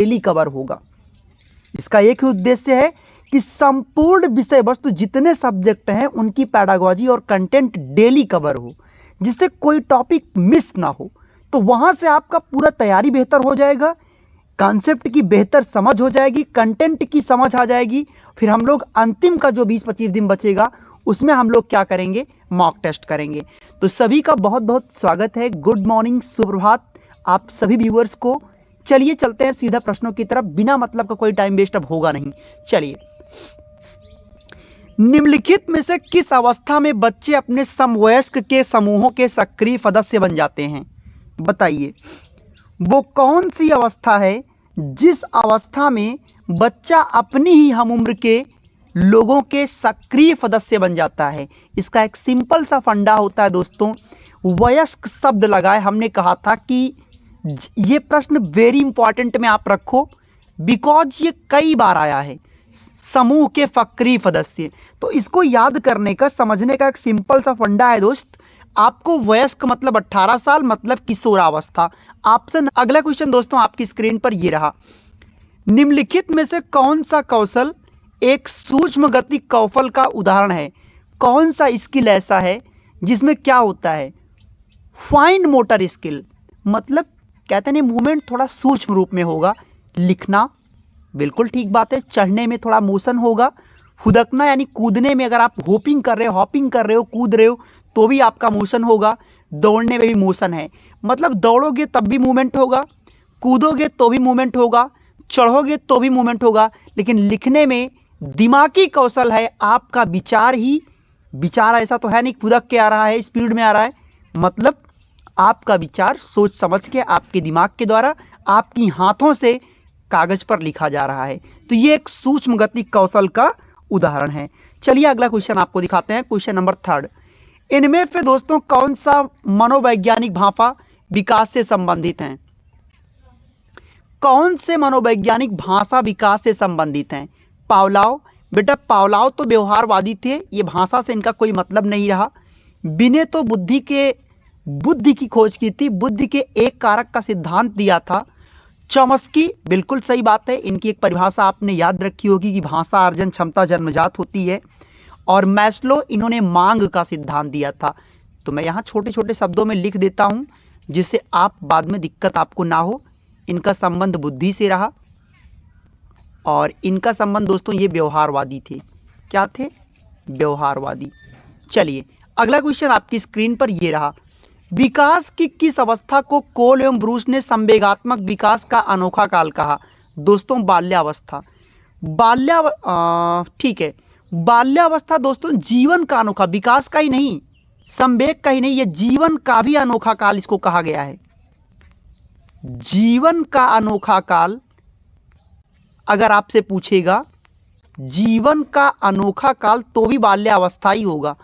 Daily cover होगा। इसका एक ही उद्देश्य है कि संपूर्ण विषय वस्तु जितने सब्जेक्ट हैं उनकी पैडागोजी और कंटेंट डेली कवर हो, जिससे कोई टॉपिक मिस ना हो। तो वहां से आपका पूरा तैयारी बेहतर हो जाएगा, कॉन्सेप्ट की बेहतर समझ हो जाएगी, कंटेंट की समझ आ जाएगी। फिर हम लोग अंतिम का जो 20-25 दिन बचेगा उसमें हम लोग क्या करेंगे, मॉक टेस्ट करेंगे। तो सभी का बहुत बहुत स्वागत है, गुड मॉर्निंग, सुप्रभात आप सभी व्यूअर्स को। चलिए चलते हैं सीधा प्रश्नों की तरफ, बिना मतलब का कोई टाइम वेस्ट अब होगा नहीं। चलिए, निम्नलिखित में से किस अवस्था में बच्चे अपने समवयस्क के समूहों के सक्रिय सदस्य बन जाते हैं? बताइए, वो कौन सी अवस्था है जिस अवस्था में बच्चा अपनी ही हम उम्र के लोगों के सक्रिय सदस्य बन जाता है? इसका एक सिंपल सा फंडा होता है दोस्तों, वयस्क शब्द लगाए। हमने कहा था कि ये प्रश्न वेरी इंपॉर्टेंट में आप रखो, बिकॉज ये कई बार आया है, समूह के सक्रिय सदस्य। तो इसको याद करने का, समझने का एक सिंपल सा फंडा है दोस्त। आपको वयस्क मतलब 18 साल मतलब किशोरावस्था। ऑप्शन, अगला क्वेश्चन दोस्तों आपकी स्क्रीन पर ये रहा, निम्नलिखित में से कौन सा कौशल एक सूक्ष्म गति कौशल का उदाहरण है? कौन सा स्किल ऐसा है जिसमें क्या होता है, फाइन मोटर स्किल, मतलब कहते हैं मूवमेंट थोड़ा सूक्ष्म रूप में होगा। लिखना, बिल्कुल ठीक बात है। चढ़ने में थोड़ा मोशन होगा। फुदकना यानी कूदने में, अगर आप होपिंग कर रहे हो, हॉपिंग कर रहे हो, कूद रहे हो तो भी आपका मोशन होगा। दौड़ने में भी मोशन है, मतलब दौड़ोगे तब भी मूवमेंट होगा, कूदोगे तो भी मूवमेंट होगा, चढ़ोगे तो भी मूवमेंट होगा। लेकिन लिखने में दिमागी कौशल है, आपका विचार ही, विचार ऐसा तो है नहीं फुदक के आ रहा है, स्पीड में आ रहा है, मतलब आपका विचार सोच समझ के आपके दिमाग के द्वारा आपकी हाथों से कागज पर लिखा जा रहा है। तो ये एक सूक्ष्म गति कौशल का उदाहरण है। चलिए अगला क्वेश्चन आपको दिखाते हैं, क्वेश्चन नंबर 3। इनमें से दोस्तों कौन सा मनोवैज्ञानिक भाषा विकास से संबंधित है? कौन से मनोवैज्ञानिक भाषा विकास से संबंधित हैं? पावलोव, बेटा पावलोव तो व्यवहारवादी थे, ये भाषा से इनका कोई मतलब नहीं रहा। बिने तो बुद्धि की खोज की थी, बुद्धि के एक कारक का सिद्धांत दिया था। चॉम्स्की, बिल्कुल सही बात है, इनकी एक परिभाषा आपने याद रखी होगी कि भाषा अर्जन क्षमता जन्मजात होती है। और मैस्लो, इन्होंने मांग का सिद्धांत दिया था। तो मैं यहाँ छोटे छोटे शब्दों में लिख देता हूँ जिससे आप बाद में दिक्कत आपको ना हो। इनका संबंध बुद्धि से रहा और इनका संबंध दोस्तों ये व्यवहारवादी थे। क्या थे? व्यवहारवादी। चलिए अगला क्वेश्चन आपकी स्क्रीन पर ये रहा, विकास की किस अवस्था को कोल एवं ब्रूस ने संवेगात्मक विकास का अनोखा काल कहा? दोस्तों बाल्यावस्था। ठीक है, बाल्यावस्था दोस्तों जीवन का अनोखा, विकास का ही नहीं, संवेग का ही नहीं, ये जीवन का भी अनोखा काल इसको कहा गया है। जीवन का अनोखा काल अगर आपसे पूछेगा, जीवन का अनोखा काल तो भी बाल्यावस्था ही होगा।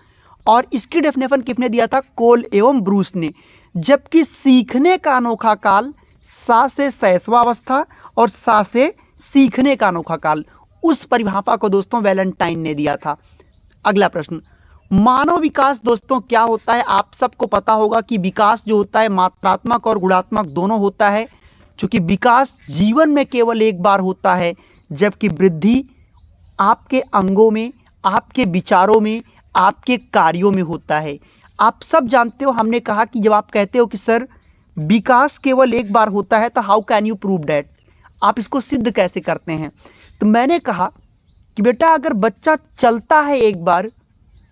और इसकी डेफिनेशन किसने दिया था? कोल एवं ब्रूस ने। जबकि सीखने का अनोखा काल सा से शैशवावस्था और सा से सीखने का अनोखा काल, उस परिभाषा को दोस्तों वैलेंटाइन ने दिया था। अगला प्रश्न, मानव विकास दोस्तों क्या होता है? आप सबको पता होगा कि विकास जो होता है मात्रात्मक और गुणात्मक दोनों होता है। क्योंकि विकास जीवन में केवल एक बार होता है, जबकि वृद्धि आपके अंगों में, आपके विचारों में, आपके कार्यों में होता है। आप सब जानते हो, हमने कहा कि जब आप कहते हो कि सर विकास केवल एक बार होता है तो how can you prove that, आप इसको सिद्ध कैसे करते हैं? तो मैंने कहा कि बेटा अगर बच्चा चलता है एक बार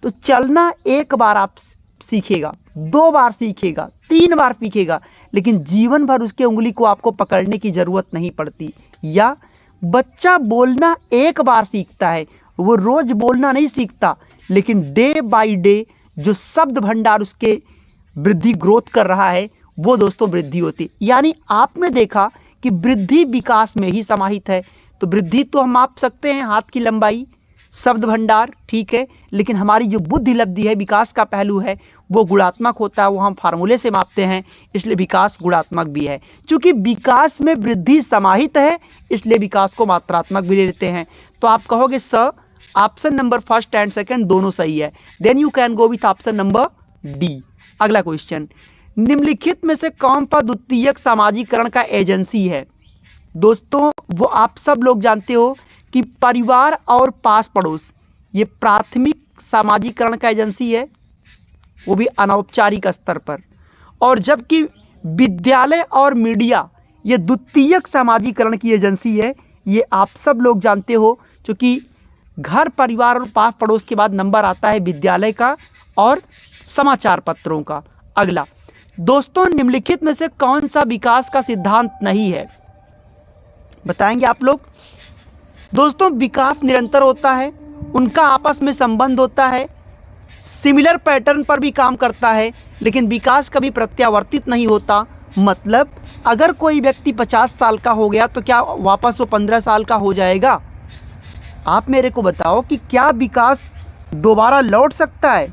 तो चलना एक बार आप सीखेगा, 2 बार सीखेगा, 3 बार सीखेगा, लेकिन जीवन भर उसके उंगली को आपको पकड़ने की जरूरत नहीं पड़ती। या बच्चा बोलना एक बार सीखता है, वो रोज बोलना नहीं सीखता, लेकिन डे बाय डे जो शब्द भंडार उसके वृद्धि ग्रोथ कर रहा है वो दोस्तों वृद्धि होती। यानी आपने देखा कि वृद्धि विकास में ही समाहित है। तो वृद्धि तो हम माप सकते हैं, हाथ की लंबाई, शब्द भंडार, ठीक है, लेकिन हमारी जो बुद्धि लब्धि है, विकास का पहलू है, वो गुणात्मक होता है, वो हम फार्मूले से मापते हैं, इसलिए विकास गुणात्मक भी है। क्योंकि विकास में वृद्धि समाहित है इसलिए विकास को मात्रात्मक भी ले लेते हैं। तो आप कहोगे sir option number first and second दोनों सही है, then you can go with option number D. अगला क्वेश्चन, निम्नलिखित में से कौन सा द्वितीयक सामाजिकरण का एजेंसी है? दोस्तों वो आप सब लोग जानते हो कि परिवार और पास पड़ोस ये प्राथमिक सामाजिकरण का एजेंसी है, वो भी अनौपचारिक स्तर पर। और जबकि विद्यालय और मीडिया ये द्वितीयक सामाजिकरण की एजेंसी है। ये आप सब लोग जानते हो, क्योंकि घर परिवार और पास पड़ोस के बाद नंबर आता है विद्यालय का और समाचार पत्रों का। अगला दोस्तों, निम्नलिखित में से कौन सा विकास का सिद्धांत नहीं है, बताएंगे आप लोग। दोस्तों विकास निरंतर होता है, उनका आपस में संबंध होता है, सिमिलर पैटर्न पर भी काम करता है, लेकिन विकास कभी प्रत्यावर्तित नहीं होता। मतलब अगर कोई व्यक्ति 50 साल का हो गया तो क्या वापस वो 15 साल का हो जाएगा? आप मेरे को बताओ कि क्या विकास दोबारा लौट सकता है?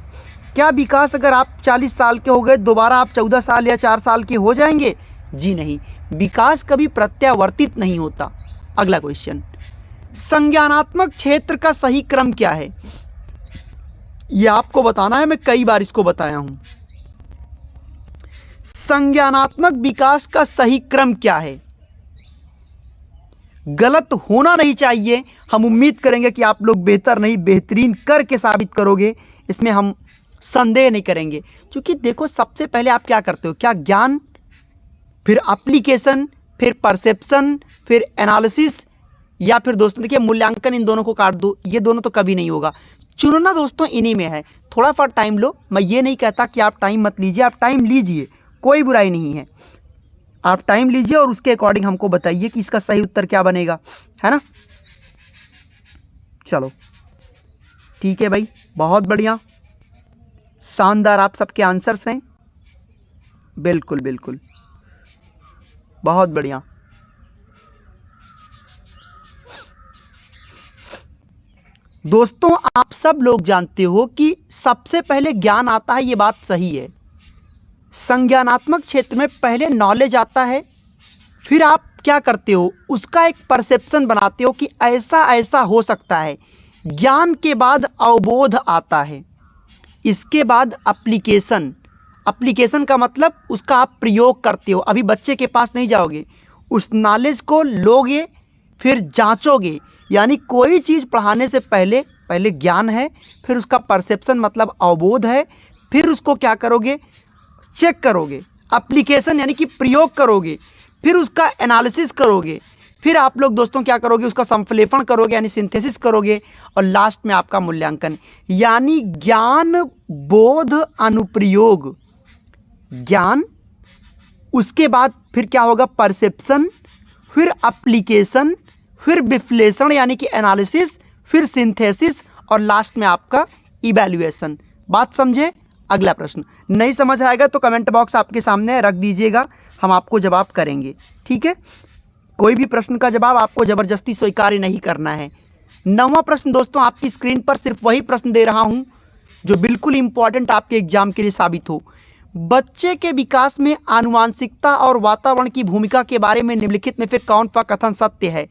क्या विकास अगर आप 40 साल के हो गए दोबारा आप 14 साल या 4 साल के हो जाएंगे? जी नहीं, विकास कभी प्रत्यावर्तित नहीं होता। अगला क्वेश्चन, संज्ञानात्मक क्षेत्र का सही क्रम क्या है? यह आपको बताना है, मैं कई बार इसको बताया हूं। संज्ञानात्मक विकास का सही क्रम क्या है? गलत होना नहीं चाहिए। हम उम्मीद करेंगे कि आप लोग बेहतर नहीं बेहतरीन करके साबित करोगे, इसमें हम संदेह नहीं करेंगे। क्योंकि देखो सबसे पहले आप क्या करते हो, क्या ज्ञान, फिर एप्लीकेशन, फिर परसेप्शन, फिर एनालिसिस, या फिर दोस्तों देखिए मूल्यांकन, इन दोनों को काट दो, ये दोनों तो कभी नहीं होगा। चुनना दोस्तों इन्हीं में है। थोड़ा सा टाइम लो, मैं ये नहीं कहता कि आप टाइम मत लीजिए, आप टाइम लीजिए, कोई बुराई नहीं है। आप टाइम लीजिए और उसके अकॉर्डिंग हमको बताइए कि इसका सही उत्तर क्या बनेगा, है ना। चलो ठीक है भाई, बहुत बढ़िया, शानदार आप सबके आंसर्स हैं। बिल्कुल बिल्कुल, बहुत बढ़िया। दोस्तों आप सब लोग जानते हो कि सबसे पहले ज्ञान आता है, ये बात सही है। संज्ञानात्मक क्षेत्र में पहले नॉलेज आता है, फिर आप क्या करते हो, उसका एक परसेप्शन बनाते हो कि ऐसा ऐसा हो सकता है। ज्ञान के बाद अवबोध आता है, इसके बाद एप्लीकेशन। एप्लीकेशन का मतलब उसका आप प्रयोग करते हो। अभी बच्चे के पास नहीं जाओगे, उस नॉलेज को लोगे, फिर जांचोगे। यानी कोई चीज़ पढ़ाने से पहले पहले ज्ञान है, फिर उसका परसेप्शन मतलब अवबोध है, फिर उसको क्या करोगे, चेक करोगे। एप्लीकेशन यानी कि प्रयोग करोगे, फिर उसका एनालिसिस करोगे, फिर आप लोग दोस्तों क्या करोगे, उसका संश्लेषण करोगे यानी सिंथेसिस करोगे, और लास्ट में आपका मूल्यांकन। यानी ज्ञान, बोध, अनुप्रयोग। ज्ञान, उसके बाद फिर क्या होगा, परसेप्शन, फिर एप्लीकेशन, फिर विश्लेषण यानी कि एनालिसिस, फिर सिंथेसिस, और लास्ट में आपका इवैल्यूएशन। बात समझे? अगला प्रश्न नहीं समझ आएगा तो कमेंट बॉक्स आपके सामने रख दीजिएगा, हम आपको जवाब करेंगे, ठीक है। कोई भी प्रश्न का जवाब आपको जबरदस्ती स्वीकार नहीं करना है। 9वां प्रश्न दोस्तों, आपकी स्क्रीन पर सिर्फ वही प्रश्न दे रहा हूं जो बिल्कुल इंपॉर्टेंट आपके एग्जाम के लिए साबित हो। बच्चे के विकास में आनुवांशिकता और वातावरण की भूमिका के बारे में निम्नलिखित में से कौन सा कथन सत्य है?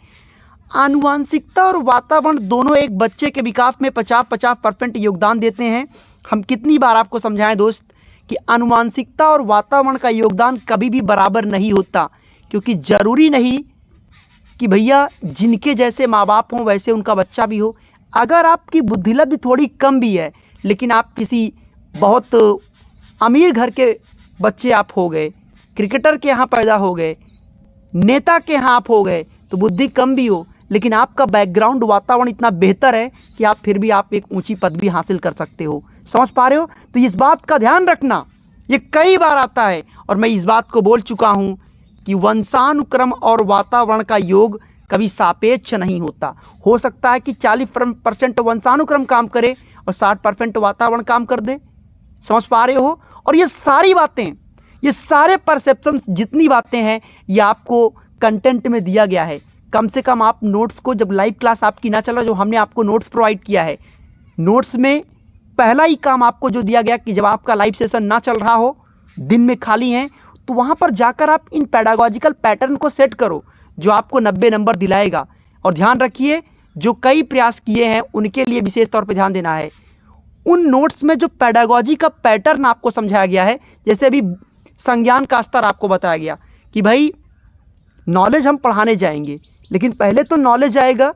आनुवांशिकता और वातावरण दोनों एक बच्चे के विकास में 50-50% योगदान देते हैं। हम कितनी बार आपको समझाएं दोस्त कि आनुवांशिकता और वातावरण का योगदान कभी भी बराबर नहीं होता, क्योंकि जरूरी नहीं कि भैया जिनके जैसे माँ बाप हों वैसे उनका बच्चा भी हो। अगर आपकी बुद्धिलब्धि थोड़ी कम भी है, लेकिन आप किसी बहुत अमीर घर के बच्चे आप हो गए, क्रिकेटर के यहाँ पैदा हो गए, नेता के यहाँ आप हो गए, तो बुद्धि कम भी हो, लेकिन आपका बैकग्राउंड वातावरण इतना बेहतर है कि आप फिर भी आप एक ऊंची पदवी हासिल कर सकते हो। समझ पा रहे हो? तो इस बात का ध्यान रखना, ये कई बार आता है और मैं इस बात को बोल चुका हूं कि वंशानुक्रम और वातावरण का योग कभी सापेक्ष नहीं होता। हो सकता है कि 40% वंशानुक्रम काम करे और 60% वातावरण काम कर दे। समझ पा रहे हो? और ये सारी बातें, ये सारे परसेप्शन जितनी बातें हैं, ये आपको कंटेंट में दिया गया है। कम से कम आप नोट्स को, जब लाइव क्लास आपकी ना चल रहा, जो हमने आपको नोट्स प्रोवाइड किया है, नोट्स में पहला ही काम आपको जो दिया गया कि जब आपका लाइव सेशन ना चल रहा हो, दिन में खाली हैं, तो वहां पर जाकर आप इन पेडागोजिकल पैटर्न को सेट करो जो आपको 90 नंबर दिलाएगा। और ध्यान रखिए, जो कई प्रयास किए हैं उनके लिए विशेष तौर पर ध्यान देना है। उन नोट्स में जो पेडागोजी का पैटर्न आपको समझाया गया है, जैसे अभी संज्ञान का स्तर आपको बताया गया कि भाई नॉलेज हम पढ़ाने जाएंगे, लेकिन पहले तो नॉलेज आएगा,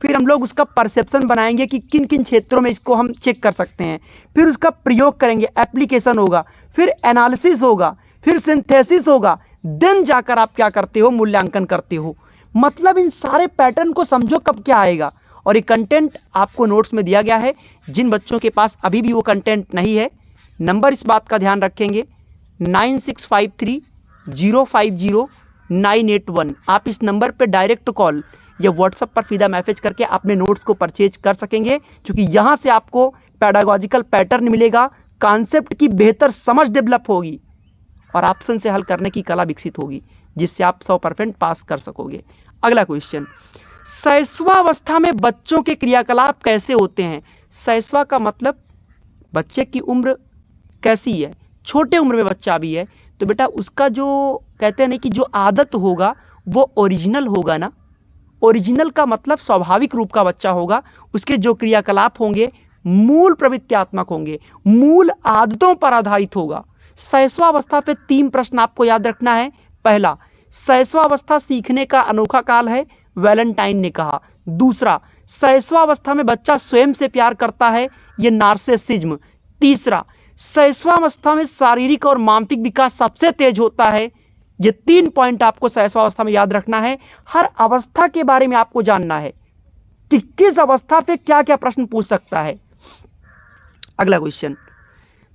फिर हम लोग उसका परसेप्शन बनाएंगे कि किन किन क्षेत्रों में इसको हम चेक कर सकते हैं, फिर उसका प्रयोग करेंगे, एप्लीकेशन होगा, फिर एनालिसिस होगा, फिर सिंथेसिस होगा, देन जाकर आप क्या करते हो, मूल्यांकन करते हो। मतलब इन सारे पैटर्न को समझो कब क्या आएगा। और ये कंटेंट आपको नोट्स में दिया गया है। जिन बच्चों के पास अभी भी वो कंटेंट नहीं है, नंबर इस बात का ध्यान रखेंगे 9653050981। आप इस नंबर पे डायरेक्ट कॉल या व्हाट्सएप पर सीधा मैसेज करके अपने नोट्स को परचेज कर सकेंगे, क्योंकि यहाँ से आपको पैडागॉजिकल पैटर्न मिलेगा, कॉन्सेप्ट की बेहतर समझ डेवलप होगी और ऑप्शन से हल करने की कला विकसित होगी, जिससे आप 100% पास कर सकोगे। अगला क्वेश्चन, शैशवावस्था में बच्चों के क्रियाकलाप कैसे होते हैं? शैशवा का मतलब बच्चे की उम्र कैसी है, छोटे उम्र में बच्चा भी है, तो बेटा उसका जो कहते हैं ना कि जो आदत होगा वो ओरिजिनल होगा ना। ओरिजिनल का मतलब स्वाभाविक रूप का बच्चा होगा। उसके जो क्रियाकलाप होंगे मूल प्रवृत्त्यात्मक होंगे, मूल आदतों पर आधारित होगा। शैशवावस्था पे 3 प्रश्न आपको याद रखना है। पहला, शैशवावस्था सीखने का अनोखा काल है, वैलेंटाइन ने कहा। दूसरा, शैशवावस्था में बच्चा स्वयं से प्यार करता है, ये नार्सिसिज्म। तीसरा, शैशवावस्था में शारीरिक और मानसिक विकास सबसे तेज होता है। ये 3 पॉइंट आपको शैशवावस्था में याद रखना है। हर अवस्था के बारे में आपको जानना है कि किस अवस्था पे क्या क्या प्रश्न पूछ सकता है। अगला क्वेश्चन,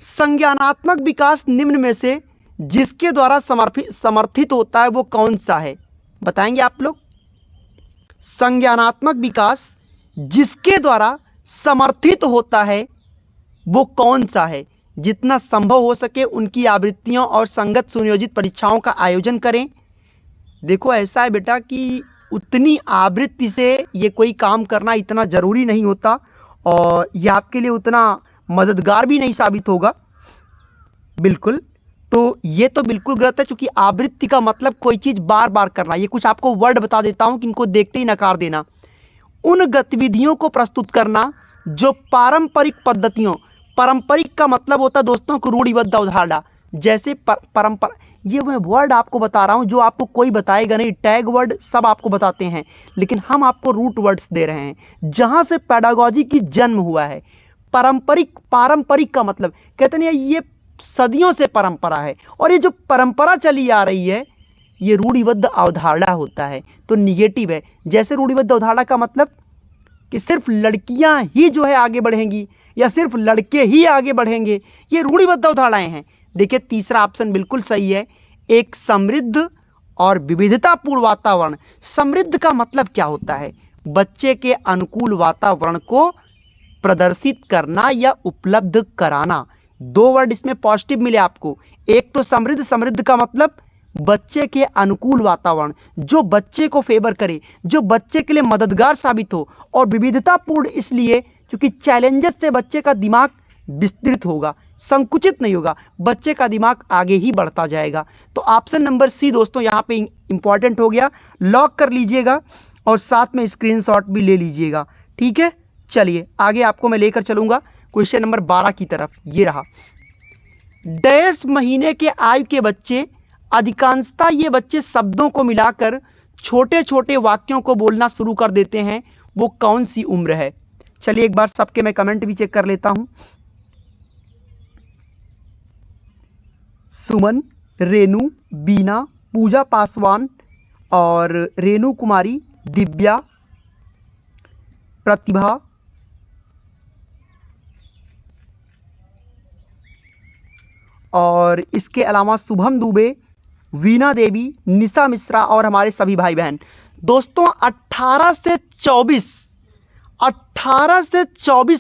संज्ञानात्मक विकास निम्न में से जिसके द्वारा समर्थित होता है वो कौन सा है? बताएंगे आप लोग। संज्ञानात्मक विकास जिसके द्वारा समर्थित होता है वो कौन सा है? जितना संभव हो सके उनकी आवृत्तियों और संगत सुनियोजित परीक्षाओं का आयोजन करें। देखो ऐसा है बेटा कि उतनी आवृत्ति से ये कोई काम करना इतना जरूरी नहीं होता और ये आपके लिए उतना मददगार भी नहीं साबित होगा। बिल्कुल, तो ये तो बिल्कुल गलत है, क्योंकि आवृत्ति का मतलब कोई चीज बार बार करना। ये कुछ आपको वर्ड बता देता हूं कि इनको देखते ही नकार देना। उन गतिविधियों को प्रस्तुत करना जो पारंपरिक पद्धतियों, पारंपरिक का मतलब होता है दोस्तों को रूढ़िबद्ध अवधारणा, जैसे परंपरा। ये मैं वर्ड आपको बता रहा हूं जो आपको कोई बताएगा नहीं, टैग वर्ड सब आपको बताते हैं, लेकिन हम आपको रूट वर्ड्स दे रहे हैं जहां से पेडागोजी की जन्म हुआ है। पारंपरिक, पारंपरिक का मतलब कहते नहीं ये सदियों से परंपरा है, और ये जो परंपरा चली आ रही है ये रूढ़िबद्ध अवधारणा होता है, तो निगेटिव है। जैसे रूढ़िबद्ध अवधारणा का मतलब कि सिर्फ लड़कियां ही जो है आगे बढ़ेंगी या सिर्फ लड़के ही आगे बढ़ेंगे, ये रूढ़िबद्ध अवधारणाएं हैं। देखिए तीसरा ऑप्शन बिल्कुल सही है, एक समृद्ध और विविधतापूर्ण वातावरण। समृद्ध का मतलब क्या होता है? बच्चे के अनुकूल वातावरण को प्रदर्शित करना या उपलब्ध कराना। 2 वर्ड इसमें पॉजिटिव मिले आपको। एक तो समृद्ध, समृद्ध का मतलब बच्चे के अनुकूल वातावरण जो बच्चे को फेवर करे, जो बच्चे के लिए मददगार साबित हो, और विविधतापूर्ण इसलिए क्योंकि चैलेंजेस से बच्चे का दिमाग विस्तृत होगा, संकुचित नहीं होगा, बच्चे का दिमाग आगे ही बढ़ता जाएगा। तो ऑप्शन नंबर सी दोस्तों यहां पे इंपॉर्टेंट हो गया, लॉक कर लीजिएगा और साथ में स्क्रीनशॉट भी ले लीजिएगा। ठीक है, चलिए आगे आपको मैं लेकर चलूंगा क्वेश्चन नंबर 12 की तरफ। ये रहा, डैश महीने के आयु के बच्चे, अधिकांशतः ये बच्चे शब्दों को मिलाकर छोटे छोटे वाक्यों को बोलना शुरू कर देते हैं, वो कौन सी उम्र है? चलिए एक बार सबके मैं कमेंट भी चेक कर लेता हूं। सुमन, रेनू, बीना, पूजा पासवान और रेनू कुमारी, दिव्या, प्रतिभा, और इसके अलावा शुभम दुबे, वीना देवी, निशा मिश्रा और हमारे सभी भाई बहन। दोस्तों 18 से 24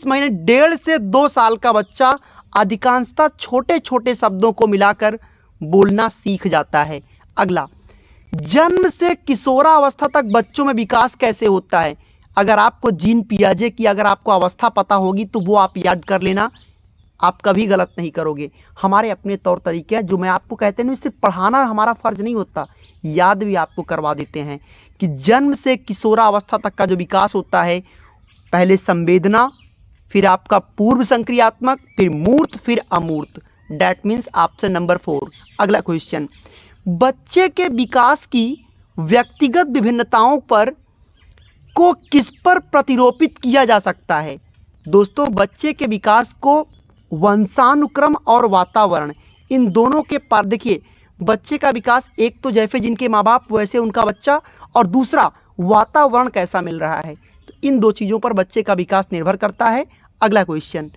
महीने, 1.5 से 2 साल का बच्चा अधिकांशतः छोटे छोटे शब्दों को मिलाकर बोलना सीख जाता है। अगला, जन्म से किशोरावस्था तक बच्चों में विकास कैसे होता है? अगर आपको जीन पियाजे की अगर आपको अवस्था पता होगी तो वो आप याद कर लेना, आप कभी गलत नहीं करोगे। हमारे अपने तौर तरीके हैं जो मैं आपको कहते हैं, सिर्फ पढ़ाना हमारा फर्ज नहीं होता, याद भी आपको करवा देते हैं कि जन्म से किशोरावस्था तक का जो विकास होता है, पहले संवेदना, फिर आपका पूर्व संक्रियात्मक, फिर मूर्त, फिर अमूर्त। That means option number 4। अगला क्वेश्चन, बच्चे के विकास की व्यक्तिगत विभिन्नताओं पर को किस पर प्रतिरोपित किया जा सकता है? दोस्तों, बच्चे के विकास को वंशानुक्रम और वातावरण, इन दोनों के पर देखिए, बच्चे का विकास एक तो जैसे जिनके माँ बाप वैसे उनका बच्चा, और दूसरा वातावरण कैसा मिल रहा है। तो इन दो चीज़ों पर बच्चे का विकास निर्भर करता है। अगला क्वेश्चन,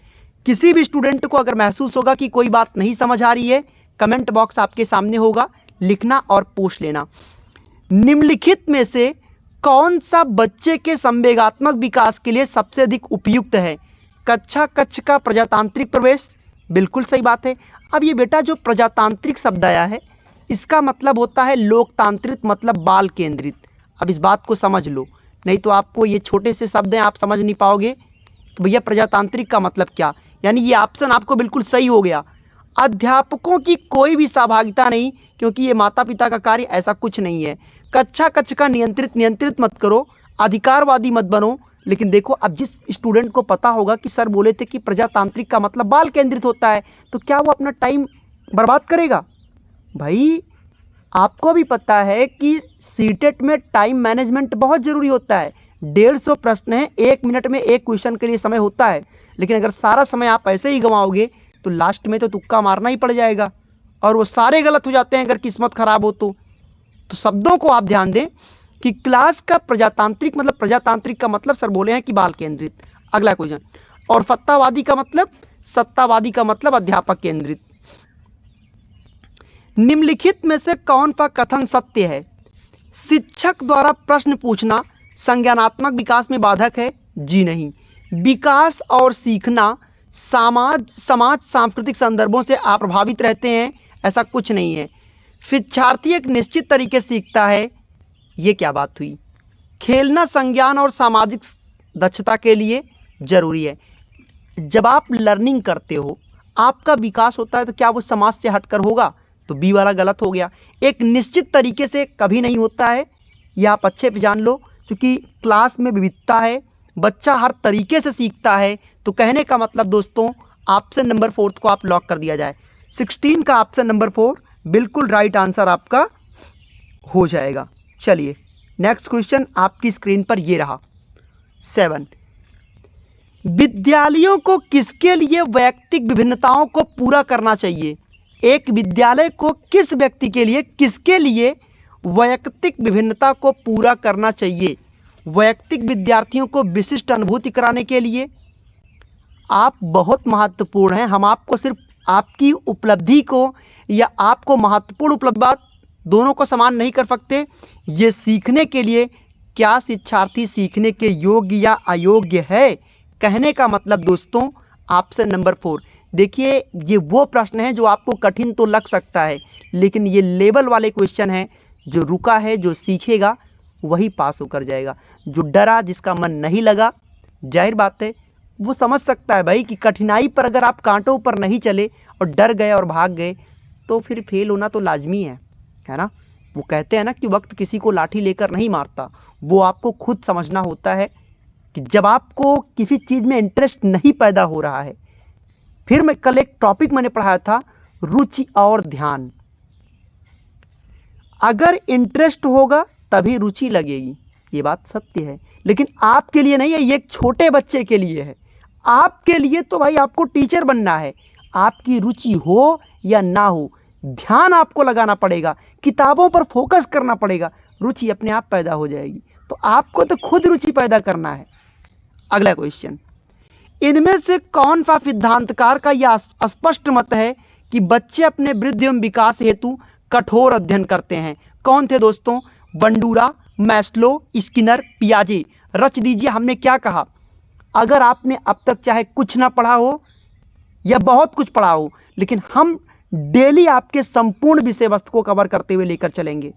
किसी भी स्टूडेंट को अगर महसूस होगा कि कोई बात नहीं समझ आ रही है, कमेंट बॉक्स आपके सामने होगा, लिखना और पूछ लेना। निम्नलिखित में से कौन सा बच्चे के संवेगात्मक विकास के लिए सबसे अधिक उपयुक्त है? कक्षा कक्ष का प्रजातांत्रिक प्रवेश, बिल्कुल सही बात है। अब ये बेटा जो प्रजातांत्रिक शब्द आया है, इसका मतलब होता है लोकतांत्रिक, मतलब बाल केंद्रित। अब इस बात को समझ लो, नहीं तो आपको ये छोटे से शब्द हैं, आप समझ नहीं पाओगे। तो भैया प्रजातांत्रिक का मतलब क्या, यानी ये ऑप्शन आपको बिल्कुल सही हो गया। अध्यापकों की कोई भी सहभागिता नहीं, क्योंकि ये माता पिता का कार्य, ऐसा कुछ नहीं है। कक्षा कक्ष का नियंत्रित मत करो, अधिकारवादी मत बनो। लेकिन देखो, अब जिस स्टूडेंट को पता होगा कि सर बोले थे कि प्रजातांत्रिक का मतलब बाल केंद्रित होता है, तो क्या वो अपना टाइम बर्बाद करेगा? भाई आपको भी पता है कि सीटेट में टाइम मैनेजमेंट बहुत जरूरी होता है। 150 प्रश्न है, 1 मिनट में एक क्वेश्चन के लिए समय होता है। लेकिन अगर सारा समय आप ऐसे ही गंवाओगे तो लास्ट में तो तुक्का मारना ही पड़ जाएगा, और वो सारे गलत हो जाते हैं अगर किस्मत खराब हो तो। शब्दों को आप ध्यान दें कि क्लास का प्रजातांत्रिक मतलब, प्रजातांत्रिक का मतलब सर बोले हैं कि बाल केंद्रित। अगला क्वेश्चन, और सत्तावादी का मतलब, सत्तावादी का मतलब अध्यापक केंद्रित। निम्नलिखित में से कौन सा कथन सत्य है? शिक्षक द्वारा प्रश्न पूछना संज्ञानात्मक विकास में बाधक है? जी नहीं। विकास और सीखना समाज सांस्कृतिक संदर्भों से आप प्रभावित रहते हैं? ऐसा कुछ नहीं है। शिक्षार्थी एक निश्चित तरीके से सीखता है? ये क्या बात हुई? खेलना संज्ञान और सामाजिक दक्षता के लिए जरूरी है। जब आप लर्निंग करते हो, आपका विकास होता है, तो क्या वो समाज से हटकर होगा? तो बी वाला गलत हो गया। एक निश्चित तरीके से कभी नहीं होता है, यह आप अच्छे से जान लो। क्योंकि क्लास में विविधता है, बच्चा हर तरीके से सीखता है। तो कहने का मतलब दोस्तों, ऑप्शन नंबर 4 को आप लॉक कर दिया जाए। 16 का ऑप्शन नंबर 4 बिल्कुल राइट आंसर आपका हो जाएगा। चलिए नेक्स्ट क्वेश्चन आपकी स्क्रीन पर ये रहा 7। विद्यालयों को किसके लिए वैयक्तिक विभिन्नताओं को पूरा करना चाहिए? एक विद्यालय को किस व्यक्ति के लिए, किसके लिए वैयक्तिक विभिन्नता को पूरा करना चाहिए? वैयक्तिक विद्यार्थियों को विशिष्ट अनुभूति कराने के लिए। आप बहुत महत्वपूर्ण हैं, हम आपको सिर्फ आपकी उपलब्धि को या आपको महत्वपूर्ण उपलब्धि दोनों को समान नहीं कर सकते। ये सीखने के लिए क्या शिक्षार्थी सीखने के योग्य या अयोग्य है? कहने का मतलब दोस्तों ऑप्शन नंबर 4। देखिए, ये वो प्रश्न है जो आपको कठिन तो लग सकता है, लेकिन ये लेवल वाले क्वेश्चन हैं। जो रुका है, जो सीखेगा वही पास होकर जाएगा। जो डरा, जिसका मन नहीं लगा, जाहिर बात है वो समझ सकता है भाई कि कठिनाई पर अगर आप कांटों पर नहीं चले और डर गए और भाग गए तो फिर फेल होना तो लाजमी है ना। वो कहते हैं ना कि वक्त किसी को लाठी लेकर नहीं मारता। वो आपको खुद समझना होता है कि जब आपको किसी चीज़ में इंटरेस्ट नहीं पैदा हो रहा है। फिर मैं कल एक टॉपिक मैंने पढ़ाया था, रुचि और ध्यान। अगर इंटरेस्ट होगा तभी रुचि लगेगी, ये बात सत्य है। लेकिन आपके लिए नहीं है, ये एक छोटे बच्चे के लिए है। आपके लिए तो भाई आपको टीचर बनना है। आपकी रुचि हो या ना हो, ध्यान आपको लगाना पड़ेगा, किताबों पर फोकस करना पड़ेगा, रुचि अपने आप पैदा हो जाएगी। तो आपको तो खुद रुचि पैदा करना है। अगला क्वेश्चन, इनमें से कौन सा सिद्धांतकार का यह स्पष्ट मत है कि बच्चे अपने वृद्धि एवं विकास हेतु कठोर अध्ययन करते हैं? कौन थे दोस्तों? बंडूरा, मैस्लो, स्किनर, पियाजे। रच दीजिए हमने क्या कहा। अगर आपने अब तक चाहे कुछ ना पढ़ा हो या बहुत कुछ पढ़ा हो, लेकिन हम डेली आपके संपूर्ण विषय वस्तु को कवर करते हुए लेकर चलेंगे,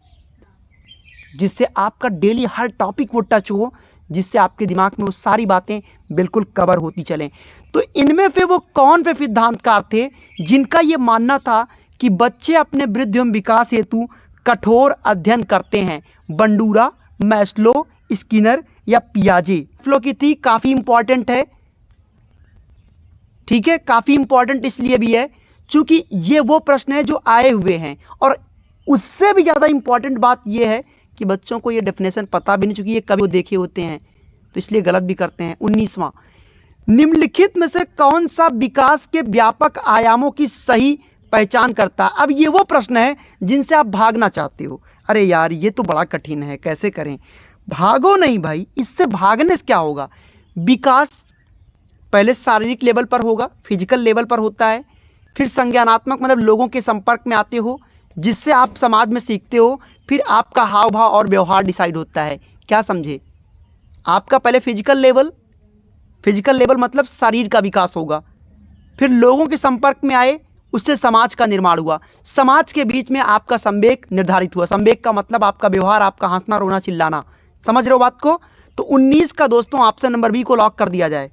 जिससे आपका डेली हर टॉपिक वो टच हो, जिससे आपके दिमाग में वो सारी बातें बिल्कुल कवर होती चलें। तो इनमें से वो कौन से सिद्धांतकार थे जिनका ये मानना था कि बच्चे अपने वृद्धि एवं विकास हेतु कठोर अध्ययन करते हैं? बंडूरा, मैस्लो, स्किनर या पियाजे। फ्लो की थी काफी इंपॉर्टेंट है, ठीक है। काफी इंपॉर्टेंट इसलिए भी है क्योंकि ये वो प्रश्न है जो आए हुए हैं, और उससे भी ज्यादा इंपॉर्टेंट बात यह है कि बच्चों को ये डेफिनेशन पता भी नहीं, चूंकि ये कभी वो देखे होते हैं तो इसलिए गलत भी करते हैं। 19वां, निम्नलिखित में से कौन सा विकास के व्यापक आयामों की सही पहचान करता है? अब ये वो प्रश्न है जिनसे आप भागना चाहते हो। अरे यार ये तो बड़ा कठिन है, कैसे करें? भागो नहीं भाई, इससे भागने से क्या होगा? विकास पहले शारीरिक लेवल पर होगा, फिजिकल लेवल पर होता है, फिर संज्ञानात्मक मतलब लोगों के संपर्क में आते हो, जिससे आप समाज में सीखते हो, फिर आपका हाव भाव और व्यवहार डिसाइड होता है। क्या समझे? आपका पहले फिजिकल लेवल मतलब शरीर का विकास होगा, फिर लोगों के संपर्क में आए, उससे समाज का निर्माण हुआ, समाज के बीच में आपका संवेग निर्धारित हुआ। संवेग का मतलब आपका व्यवहार, आपका हंसना रोना चिल्लाना। समझ रहे हो बात को? तो 19 का दोस्तों ऑप्शन नंबर बी को लॉक कर दिया जाए।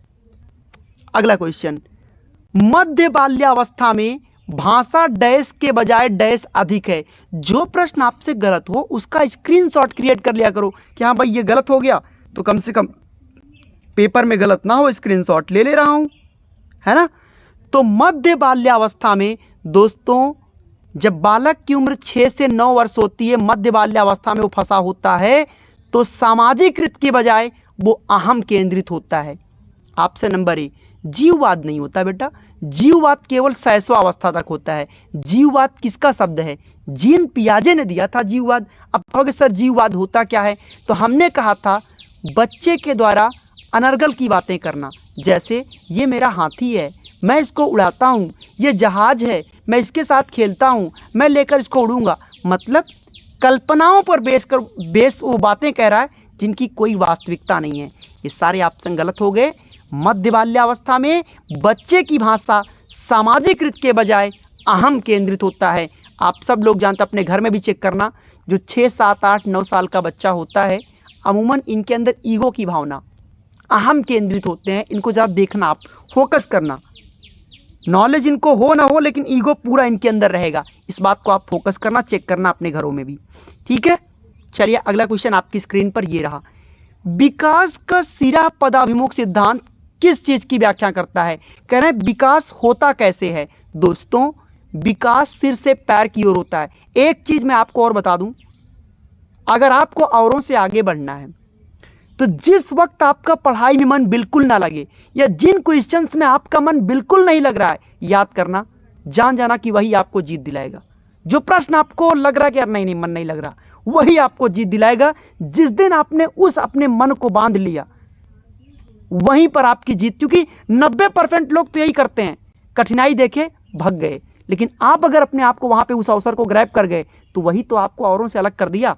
अगला क्वेश्चन, मध्य बाल्यावस्था में भाषा डैश के बजाय डैश अधिक है। जो प्रश्न आपसे गलत हो उसका स्क्रीनशॉट क्रिएट कर लिया करो कि हाँ भाई ये गलत हो गया, तो कम से कम पेपर में गलत ना हो, स्क्रीनशॉट ले रहा हूं, है ना? तो मध्य बाल्यावस्था में दोस्तों जब बालक की उम्र 6 से 9 वर्ष होती है, मध्य बाल्यावस्था में वो फंसा होता है, तो सामाजिक हित के बजाय वो अहम केंद्रित होता है। ऑप्शन नंबर ए, जीववाद नहीं होता बेटा, जीववाद केवल शैशवावस्था तक होता है। जीववाद किसका शब्द है? जीन पियाजे ने दिया था जीववाद। अब कहोगे सर जीववाद होता क्या है? तो हमने कहा था बच्चे के द्वारा अनर्गल की बातें करना, जैसे ये मेरा हाथी है, मैं इसको उड़ाता हूँ, ये जहाज है, मैं इसके साथ खेलता हूँ, मैं लेकर इसको उड़ूंगा। मतलब कल्पनाओं पर बेस वो बातें कह रहा है जिनकी कोई वास्तविकता नहीं है। ये सारे ऑप्शन गलत हो गए। मध्य बाल्यावस्था में बच्चे की भाषा सामाजिक हित के बजाय अहम केंद्रित होता है। आप सब लोग जानते, अपने घर में भी चेक करना, जो 6, 7, 8, 9 साल का बच्चा होता है, अमूमन इनके अंदर ईगो की भावना, अहम केंद्रित होते हैं। इनको जरा देखना, आप फोकस करना, नॉलेज इनको हो ना हो लेकिन ईगो पूरा इनके अंदर रहेगा। इस बात को आप फोकस करना, चेक करना अपने घरों में भी, ठीक है? चलिए अगला क्वेश्चन आपकी स्क्रीन पर ये रहा। विकास का सिरा पदाभिमुख सिद्धांत किस चीज की व्याख्या करता है? कह रहे हैं विकास होता कैसे है? दोस्तों विकास सिर से पैर की ओर होता है। एक चीज मैं आपको और बता दूं, अगर आपको औरों से आगे बढ़ना है तो जिस वक्त आपका पढ़ाई में मन बिल्कुल ना लगे, या जिन क्वेश्चंस में आपका मन बिल्कुल नहीं लग रहा है, याद करना, जान जाना कि वही आपको जीत दिलाएगा। जो प्रश्न आपको लग रहा है कि यार नहीं मन नहीं लग रहा, वही आपको जीत दिलाएगा। जिस दिन आपने उस अपने मन को बांध लिया, वहीं पर आपकी जीत। क्योंकि 90% लोग तो यही करते हैं, कठिनाई देखे भग गए, लेकिन आप अगर अपने आप को वहां पे उस अवसर को ग्रैब कर गए तो वही तो आपको औरों से अलग कर दिया।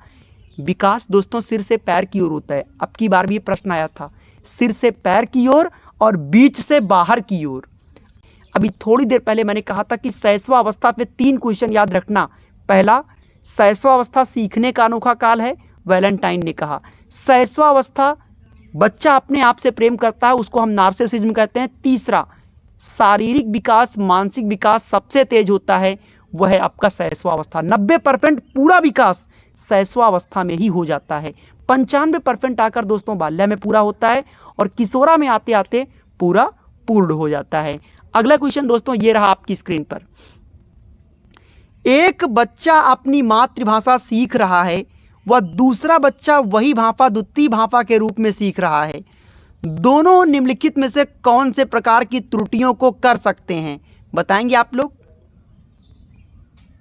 विकास दोस्तों सिर से पैर की ओर होता है। अब की बार भी प्रश्न आया था, सिर से पैर की ओर और बीच से बाहर की ओर। अभी थोड़ी देर पहले मैंने कहा था कि शैशवावस्था पे 3 क्वेश्चन याद रखना। पहला, शैशवावस्था सीखने का अनोखा काल है, वैलेंटाइन ने कहा। शैशवावस्था बच्चा अपने आप से प्रेम करता है, उसको हम नार्सिसिज्म कहते हैं। तीसरा, शारीरिक विकास मानसिक विकास सबसे तेज होता है, वह है आपका शैशवावस्था। 90% पूरा विकास शैशवावस्था में ही हो जाता है। 95% आकर दोस्तों बाल्य में पूरा होता है, और किशोरा में आते आते पूरा पूर्ण हो जाता है। अगला क्वेश्चन दोस्तों ये रहा आपकी स्क्रीन पर। एक बच्चा अपनी मातृभाषा सीख रहा है, वह दूसरा बच्चा वही भाषा द्वितीय भाषा के रूप में सीख रहा है। दोनों निम्नलिखित में से कौन से प्रकार की त्रुटियों को कर सकते हैं? बताएंगे आप लोग?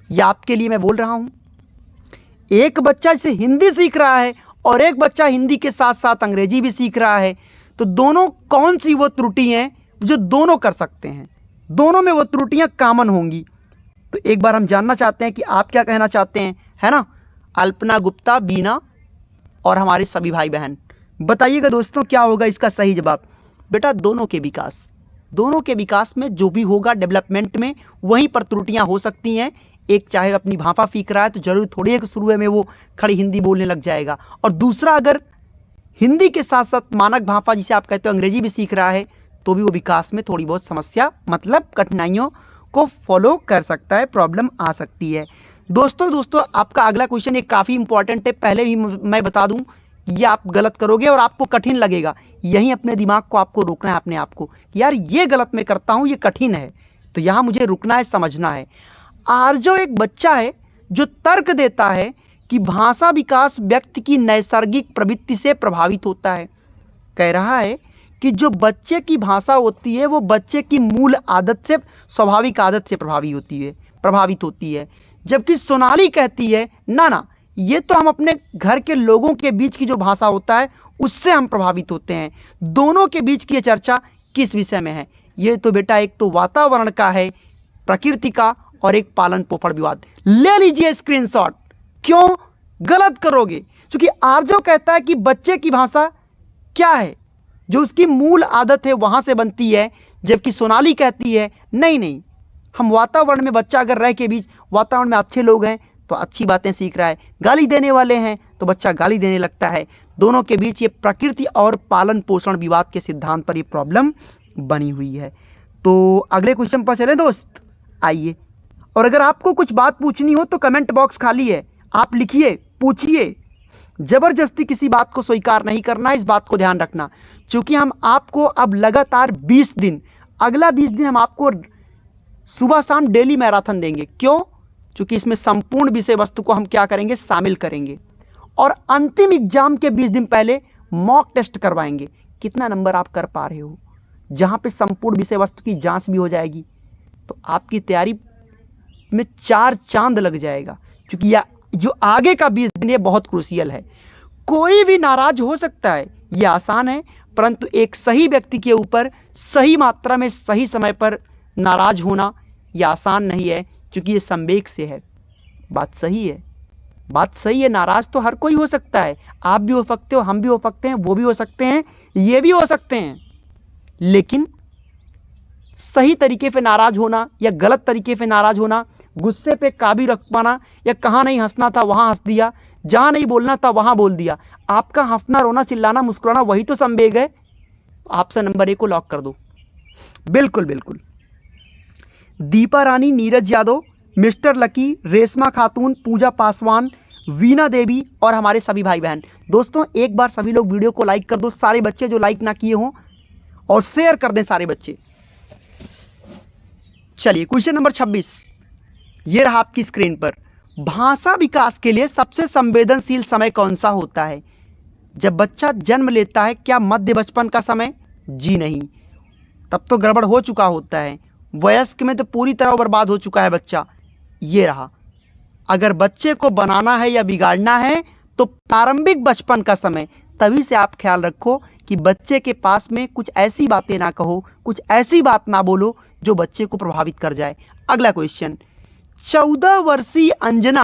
यह आपके लिए मैं बोल रहा हूं। एक बच्चा इसे हिंदी सीख रहा है और एक बच्चा हिंदी के साथ साथ अंग्रेजी भी सीख रहा है, तो दोनों कौन सी वो त्रुटि हैं जो दोनों कर सकते हैं? दोनों में वो त्रुटियां कॉमन होंगी। तो एक बार हम जानना चाहते हैं कि आप क्या कहना चाहते हैं, है ना? अल्पना गुप्ता, बीना और हमारे सभी भाई बहन, बताइएगा दोस्तों क्या होगा इसका सही जवाब। बेटा दोनों के विकास में जो भी होगा डेवलपमेंट में, वहीं पर त्रुटियां हो सकती हैं। एक चाहे अपनी भाषा सीख रहा है तो जरूर थोड़ी है कि शुरू में वो खड़ी हिंदी बोलने लग जाएगा, और दूसरा अगर हिंदी के साथ साथ मानक भाषा जिसे आप कहते हो अंग्रेजी भी सीख रहा है, तो भी वो विकास में थोड़ी बहुत समस्या मतलब कठिनाइयों को फॉलो कर सकता है, प्रॉब्लम आ सकती है। दोस्तों आपका अगला क्वेश्चन एक काफी इंपॉर्टेंट है। पहले ही मैं बता दूं, ये आप गलत करोगे और आपको कठिन लगेगा। यहीं अपने दिमाग को आपको रोकना है, अपने आप को कि यार ये गलत मैं करता हूं, ये कठिन है, तो यहां मुझे रुकना है, समझना है। आर्जो एक बच्चा है जो तर्क देता है कि भाषा विकास व्यक्ति की नैसर्गिक प्रवृत्ति से प्रभावित होता है। कह रहा है कि जो बच्चे की भाषा होती है वो बच्चे की मूल आदत से, स्वाभाविक आदत से प्रभावित होती है। जबकि सोनाली कहती है ना ना, ये तो हम अपने घर के लोगों के बीच की जो भाषा होता है उससे हम प्रभावित होते हैं। दोनों के बीच की ये चर्चा किस विषय में है? ये तो बेटा एक तो वातावरण का है, प्रकृति का, और एक पालन पोषण विवाद। ले लीजिए स्क्रीनशॉट। क्यों गलत करोगे? क्योंकि आर्जो कहता है कि बच्चे की भाषा क्या है, जो उसकी मूल आदत है वहां से बनती है, जबकि सोनाली कहती है नहीं नहीं, हम वातावरण में, बच्चा अगर रह के बीच वातावरण में अच्छे लोग हैं तो अच्छी बातें सीख रहा है, गाली देने वाले हैं तो बच्चा गाली देने लगता है। दोनों के बीच ये प्रकृति और पालन पोषण विवाद के सिद्धांत पर ये प्रॉब्लम बनी हुई है। तो अगले क्वेश्चन पर चले दोस्त, आइए। और अगर आपको कुछ बात पूछनी हो तो कमेंट बॉक्स खाली है, आप लिखिए, पूछिए। जबरदस्ती किसी बात को स्वीकार नहीं करना, इस बात को ध्यान रखना। क्योंकि हम आपको अब लगातार 20 दिन, अगला 20 दिन हम आपको सुबह शाम डेली मैराथन देंगे। क्यों? क्योंकि इसमें संपूर्ण विषय वस्तु को हम क्या करेंगे, शामिल करेंगे। और अंतिम एग्जाम के 20 दिन पहले मॉक टेस्ट करवाएंगे, कितना नंबर आप कर पा रहे हो, जहां पे संपूर्ण विषय वस्तु की जांच भी हो जाएगी। तो आपकी तैयारी में 4 चांद लग जाएगा। क्योंकि यह जो आगे का 20 दिन ये बहुत क्रूशियल है। कोई भी नाराज हो सकता है, यह आसान है, परंतु एक सही व्यक्ति के ऊपर सही मात्रा में सही समय पर नाराज होना यह आसान नहीं है, क्योंकि ये संवेग से है। बात सही है, बात सही है। नाराज तो हर कोई हो सकता है, आप भी हो सकते हो, हम भी हो सकते हैं, वो भी हो सकते हैं, ये भी हो सकते हैं। लेकिन सही तरीके पे नाराज होना या गलत तरीके पे नाराज होना, गुस्से पे काबू रख पाना, या कहां नहीं हंसना था वहां हंस दिया, जहां नहीं बोलना था वहां बोल दिया, आपका हंसना, रोना, चिल्लाना, मुस्कुराना वही तो संवेग है। ऑप्शन नंबर 1 को लॉक कर दो। बिल्कुल बिल्कुल। दीपा रानी, नीरज यादव, मिस्टर लकी, रेशमा खातून, पूजा पासवान, वीना देवी और हमारे सभी भाई बहन। दोस्तों एक बार सभी लोग वीडियो को लाइक कर दो, सारे बच्चे जो लाइक ना किए हों, और शेयर कर दें सारे बच्चे। चलिए क्वेश्चन नंबर 26 ये रहा आपकी स्क्रीन पर। भाषा विकास के लिए सबसे संवेदनशील समय कौन सा होता है? जब बच्चा जन्म लेता है। क्या मध्य बचपन का समय? जी नहीं, तब तो गड़बड़ हो चुका होता है। वयस्क में तो पूरी तरह बर्बाद हो चुका है बच्चा। ये रहा। अगर बच्चे को बनाना है या बिगाड़ना है तो प्रारंभिक बचपन का समय। तभी से आप ख्याल रखो कि बच्चे के पास में कुछ ऐसी बातें ना कहो, कुछ ऐसी बात ना बोलो जो बच्चे को प्रभावित कर जाए। अगला क्वेश्चन, 14 वर्षीय अंजना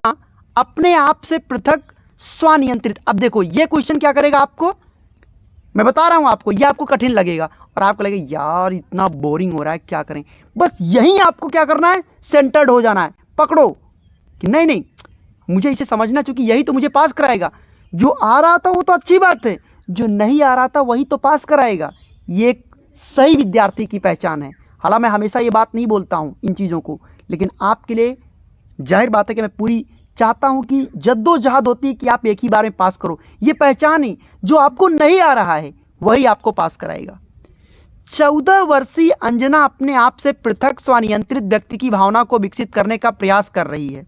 अपने आप से पृथक स्वनियंत्रित। अब देखो ये क्वेश्चन क्या करेगा आपको, मैं बता रहा हूं आपको, ये आपको कठिन लगेगा और आपको लगेगा यार इतना बोरिंग हो रहा है, क्या करें। बस यही आपको क्या करना है, सेंटर्ड हो जाना है। पकड़ो कि नहीं नहीं मुझे इसे समझना, क्योंकि यही तो मुझे पास कराएगा। जो आ रहा था वो तो अच्छी बात है, जो नहीं आ रहा था वही तो पास कराएगा। ये एक सही विद्यार्थी की पहचान है। हालांकि मैं हमेशा ये बात नहीं बोलता हूं इन चीज़ों को, लेकिन आपके लिए जाहिर बात है कि मैं पूरी चाहता हूं कि जद्दोजहद होती है कि आप एक ही बार में पास करो। ये पहचान ही, जो आपको नहीं आ रहा है वही आपको पास कराएगा। 14 वर्षीय अंजना अपने आप से पृथक स्वनियंत्रित व्यक्ति की भावना को विकसित करने का प्रयास कर रही है।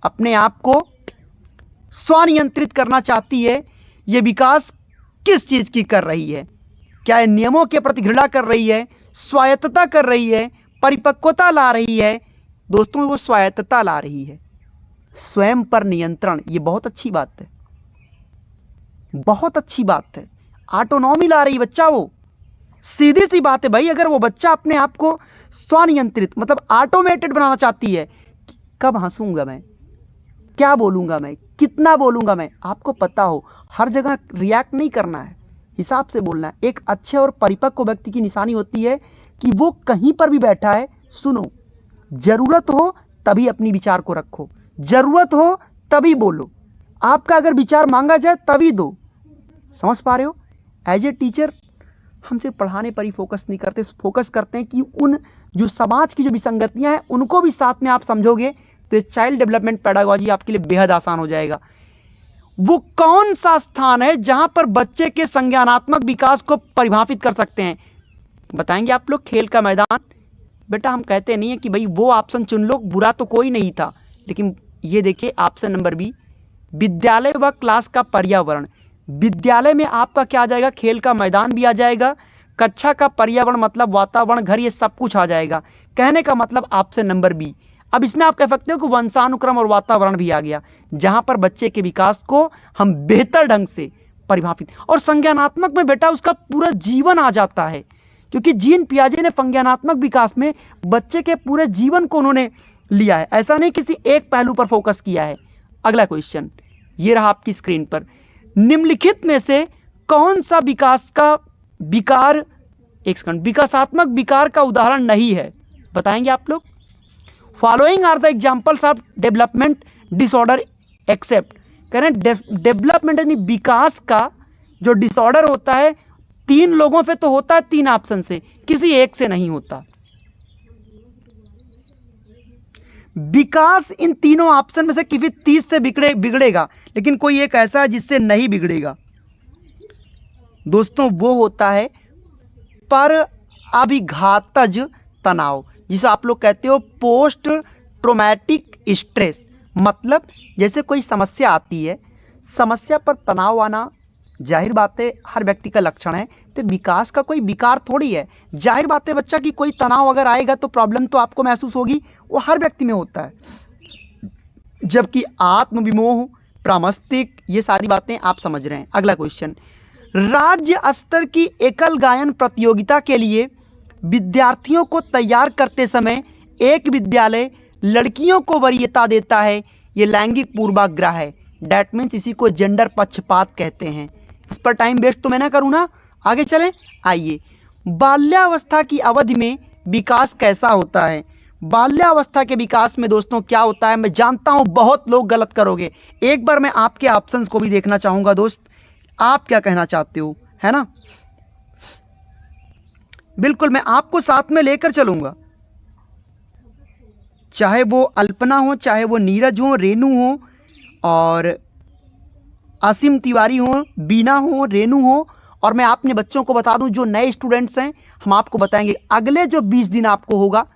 अपने आप को स्वनियंत्रित करना चाहती है। यह विकास किस चीज की कर रही है? क्या यह नियमों के प्रति घृणा कर रही है, स्वायत्तता कर रही है, परिपक्वता ला रही है? दोस्तों वो स्वायत्तता ला रही है, स्वयं पर नियंत्रण। ये बहुत अच्छी बात है, बहुत अच्छी बात है। ऑटोनॉमी ला रही बच्चा, वो सीधी सी बात है भाई। अगर वो बच्चा अपने आप को स्वनियंत्रित मतलब ऑटोमेटेड बनाना चाहती है, कब हंसूंगा मैं, क्या बोलूंगा मैं, कितना बोलूंगा मैं, आपको पता हो, हर जगह रिएक्ट नहीं करना है, हिसाब से बोलना है। एक अच्छे और परिपक्व व्यक्ति की निशानी होती है कि वो कहीं पर भी बैठा है, सुनो, जरूरत हो तभी अपनी विचार को रखो, जरूरत हो तभी बोलो, आपका अगर विचार मांगा जाए तभी दो। समझ पा रहे हो? एज ए टीचर हम सिर्फ पढ़ाने पर ही फोकस नहीं करते, फोकस करते हैं कि उन जो समाज की जो विसंगतियां हैं उनको भी साथ में आप समझोगे तो ये चाइल्ड डेवलपमेंट पेडागोजी आपके लिए बेहद आसान हो जाएगा। वो कौन सा स्थान है जहां पर बच्चे के संज्ञानात्मक विकास को परिभाषित कर सकते हैं? बताएंगे आप लोग? खेल का मैदान। बेटा हम कहते नहीं है कि भाई वो ऑप्शन चुन लो, बुरा तो कोई नहीं था, लेकिन ये देखिए ऑप्शन नंबर बी, विद्यालय व क्लास का पर्यावरण, विद्यालय में आपका क्या आ जाएगा, खेल का मैदान भी आ जाएगा। कक्षा का पर्यावरण मतलब वातावरण, घर, ये सब कुछ आ जाएगा। कहने का मतलब आपसे नंबर बी। अब इसमें आप कह सकते हो कि वंशानुक्रम और वातावरण भी आ गया, जहां पर बच्चे के विकास को हम बेहतर ढंग से परिभाषित, और संज्ञानात्मक में बेटा उसका पूरा जीवन आ जाता है, क्योंकि जीन पियाजे ने संज्ञानात्मक विकास में बच्चे के पूरे जीवन को उन्होंने लिया है, ऐसा नहीं किसी एक पहलू पर फोकस किया है। अगला क्वेश्चन ये रहा आपकी स्क्रीन पर, निम्नलिखित में से कौन सा विकास का विकार, एक सेकंड, विकासात्मक विकार का उदाहरण नहीं है, बताएंगे आप लोग। Following are the examples of development disorder except, कह रहे हैं डेवलपमेंट यानी विकास का जो डिसऑर्डर होता है 3 लोगों पे तो होता है, 3 ऑप्शन से, किसी एक से नहीं होता। विकास इन तीनों ऑप्शन में से किसी 30 से बिगड़ेगा, लेकिन कोई एक ऐसा है जिससे नहीं बिगड़ेगा दोस्तों, वो होता है पर अभिघातज तनाव, जिसे आप लोग कहते हो पोस्ट ट्रोमैटिक स्ट्रेस। मतलब जैसे कोई समस्या आती है, समस्या पर तनाव आना जाहिर बात है हर व्यक्ति का लक्षण है, तो विकास का कोई विकार थोड़ी है। जाहिर बात है बच्चा कि कोई तनाव अगर आएगा तो प्रॉब्लम तो आपको महसूस होगी, वो हर व्यक्ति में होता है। जबकि आत्म विमोह, प्रामस्तिक, ये सारी बातें आप समझ रहे हैं। अगला क्वेश्चन, राज्य स्तर की एकल गायन प्रतियोगिता के लिए विद्यार्थियों को तैयार करते समय एक विद्यालय लड़कियों को वरीयता देता है, ये लैंगिक पूर्वाग्रह है। डैट मीन्स इसी को जेंडर पक्षपात कहते हैं। इस पर टाइम वेस्ट तो मैं ना करूँ ना, आगे चलें। आइए, बाल्यावस्था की अवधि में विकास कैसा होता है। बाल्यावस्था के विकास में दोस्तों क्या होता है, मैं जानता हूं बहुत लोग गलत करोगे, एक बार मैं आपके ऑप्शंस को भी देखना चाहूंगा दोस्त, आप क्या कहना चाहते हो, है ना। बिल्कुल मैं आपको साथ में लेकर चलूंगा, चाहे वो अल्पना हो, चाहे वो नीरज हो, रेनू हो, और असीम तिवारी हो, बीना हो, रेनू हो। और मैं आपने बच्चों को बता दूं, जो नए स्टूडेंट्स हैं, हम आपको बताएंगे अगले जो 20 दिन आपको होगा,